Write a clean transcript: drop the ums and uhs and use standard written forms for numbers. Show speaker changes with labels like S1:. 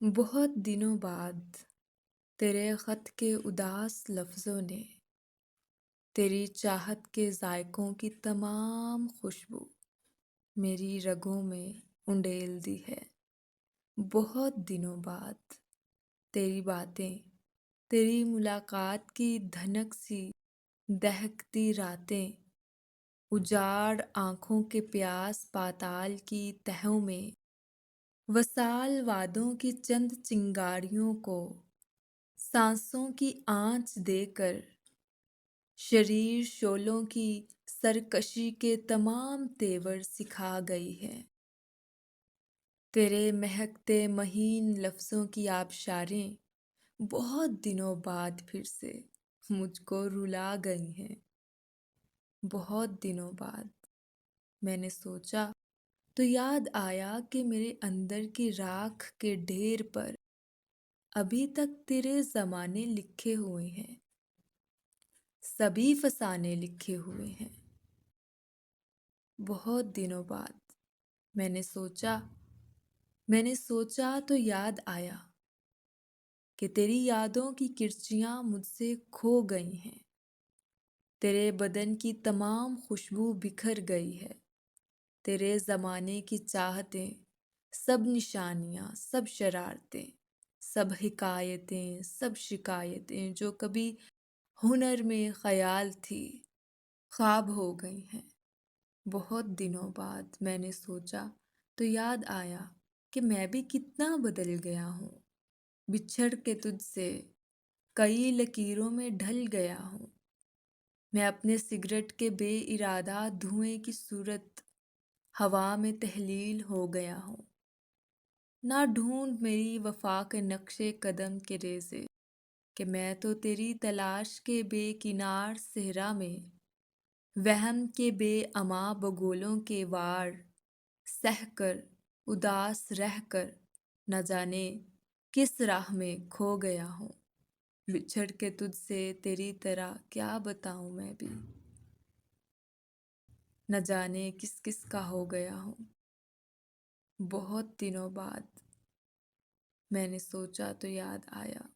S1: بہت دنوں بعد تیرے خط کے اداس لفظوں نے تیری چاہت کے ذائقوں کی تمام خوشبو میری رگوں میں انڈیل دی ہے۔ بہت دنوں بعد تیری باتیں، تیری ملاقات کی دھنک سی دہکتی راتیں، اجاڑ آنکھوں کے پیاس پاتال کی تہوں میں وصال وعدوں کی چند چنگاریوں کو سانسوں کی آنچ دے کر شریر شعلوں کی سرکشی کے تمام تیور سکھا گئی ہے۔ تیرے مہکتے مہین لفظوں کی آبشاریں بہت دنوں بعد پھر سے مجھ کو رلا گئی ہیں۔ بہت دنوں بعد میں نے سوچا تو یاد آیا کہ میرے اندر کی راکھ کے ڈھیر پر ابھی تک تیرے زمانے لکھے ہوئے ہیں، سبھی فسانے لکھے ہوئے ہیں۔ بہت دنوں بعد میں نے سوچا تو یاد آیا کہ تیری یادوں کی کرچیاں مجھ سے کھو گئی ہیں، تیرے بدن کی تمام خوشبو بکھر گئی ہے، تیرے زمانے کی چاہتیں، سب نشانیاں، سب شرارتیں، سب حکایتیں، سب شکایتیں جو کبھی ہنر میں خیال تھی، خواب ہو گئی ہیں۔ بہت دنوں بعد میں نے سوچا تو یاد آیا کہ میں بھی کتنا بدل گیا ہوں، بچھڑ کے تجھ سے کئی لکیروں میں ڈھل گیا ہوں۔ میں اپنے سگریٹ کے بے ارادہ دھوئیں کی صورت ہوا میں تحلیل ہو گیا ہوں۔ نہ ڈھونڈ میری وفا کے نقش قدم کے ریزے کہ میں تو تیری تلاش کے بے کنار صحرا میں وہم کے بے اما بگولوں کے وار سہ کر اداس رہ کر نہ جانے کس راہ میں کھو گیا ہوں۔ بچھڑ کے تجھ سے تیری طرح کیا بتاؤں میں بھی، نہ جانے کس کس کا ہو گیا ہوں۔ بہت دنوں بعد میں نے سوچا تو یاد آیا